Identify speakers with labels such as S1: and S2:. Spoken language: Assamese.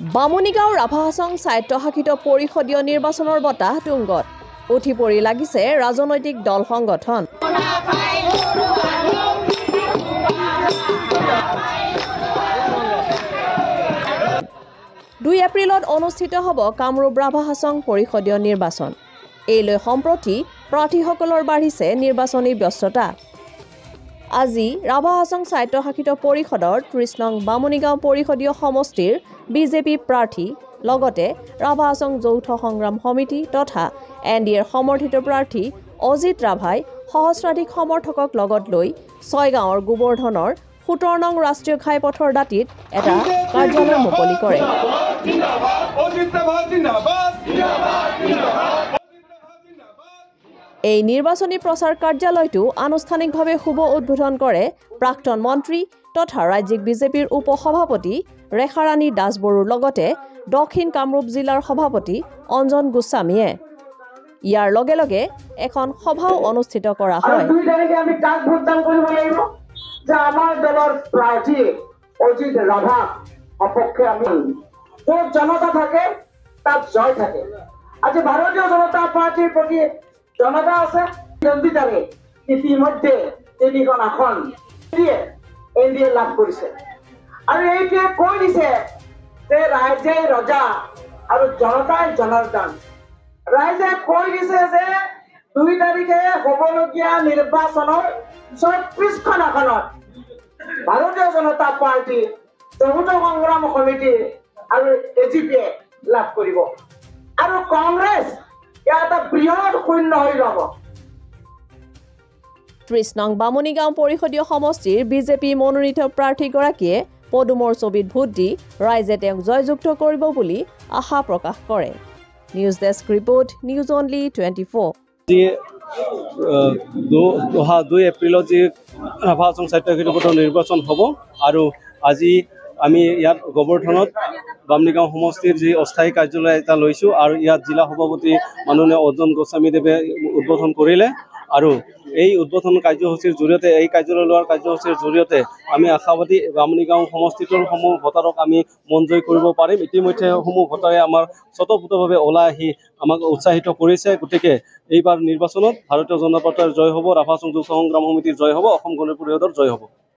S1: বামুণীগাঁও ৰাভা হাছং স্বায়ত্তশাসিত পৰিষদীয় নিৰ্বাচনৰ বতাহ তুংগত উঠি পৰি লাগিছে ৰাজনৈতিক দল সংগঠন। 2 এপ্ৰিলত অনুষ্ঠিত হ'ব কামৰূপ ৰাভা হাছং পৰিষদীয় নিৰ্বাচন। এইলৈ সম্প্ৰতি প্ৰাৰ্থীসকলৰ বাঢ়িছে নিৰ্বাচনী ব্যস্ততা। আজি ৰাভা হাছং স্বায়ত্তশাসিত পৰিষদৰ 30 নং বামুণীগাঁও পৰিষদীয় সমষ্টিৰ বিজেপি প্ৰাৰ্থী লগতে ৰাভা হাছং যৌথ সংগ্ৰাম সমিতি তথা NDAৰ সমৰ্থিত প্ৰাৰ্থী অজিত ৰাভাই সহস্ৰাধিক সমৰ্থকক লগত লৈ 6 গাঁৱৰ গোবৰ্ধনৰ 17 নং ৰাষ্ট্ৰীয় ঘাইপথৰ দাঁতিত এটা কাৰ্যালয় মুকলি কৰে। এই নিৰ্বাচনী প্ৰচাৰ কাৰ্যালয়টো আনুষ্ঠানিকভাৱে শুভ উদ্বোধন কৰে প্ৰাক্তন মন্ত্ৰী তথা ৰাজ্যিক বিজেপিৰ উপসভাপতি ৰেখাৰাণী দাসবৰুৰ লগতে দক্ষিণ কামৰূপ জিলাৰ সভাপতি অঞ্জন গোস্বামীয়ে। ইয়াৰ লগে লগে এখন সভাও অনুষ্ঠিত কৰা হয়।
S2: আমার দলের প্রার্থী অজিত রাভা সপক্ষে আমি যত জনতা থাকে তার জয় থাকে। আজ ভারতীয় জনতা পার্টির প্রতি জনতা আছে জনতারে ইতিমধ্যে 3খন আসন দিয়ে NDA লাভ কৰিছে আৰু এইটোৱে কৈ দিছে যে ৰাইজে ৰজা আৰু জনতাই জনাৰ্দন। ৰাইজে কৈ দিছে যে 2 তাৰিখে হ'বলগীয়া নিৰ্বাচনৰ 36খন আসনত ভাৰতীয় জনতা পাৰ্টি যৌথ সংগ্ৰাম সমিতি আৰু AGPয়ে লাভ কৰিব আৰু কংগ্ৰেছ এটা বৃহৎ শূন্য হৈ যাব।
S1: 30 নং বামুণীগাঁও পৰিষদীয় সমষ্টিৰ বিজেপি মনোনীত প্ৰাৰ্থীগৰাকীয়ে পদুমৰ ছবিত ভোট দি ৰাইজে তেওঁক জয়যুক্ত কৰিব বুলি আশা প্ৰকাশ কৰে। News desk report, news only 24।
S3: 2 এপ্ৰিলত যি ৰাভা হাছং স্বায়ত্তশাসিত নিৰ্বাচন হ'ব আৰু আজি আমি ইয়াত গোবৰ্ধনত বামুণীগাঁও সমষ্টিৰ যি অস্থায়ী কাৰ্যালয় এটা লৈছোঁ আৰু ইয়াত জিলা সভাপতি মাননীয় অঞ্জন গোস্বামীদেৱে উদ্বোধন কৰিলে আৰু এই উদ্বোধন কাৰ্যসূচীৰ জৰিয়তে এই কাৰ্যালয় লোৱাৰ কাৰ্যসূচীৰ জৰিয়তে আমি আশাবাদী বামুণীগাঁও সমষ্টিটোৰ সমূহ ভোটাৰক আমি মন জয় কৰিব পাৰিম। ইতিমধ্যে সমূহ ভোটাৰে আমাৰ স্বতঃস্ফূৰ্তভাৱে ওলাই আহি আমাক উৎসাহিত কৰিছে। গতিকে এইবাৰ নিৰ্বাচনত ভাৰতীয় জনতা পাৰ্টীৰ জয় হ'ব, ৰাভা হাছং যৌথ সংগ্ৰাম সমিতিৰ জয় হ'ব, অসম গণ পৰিষদৰ জয় হ'ব।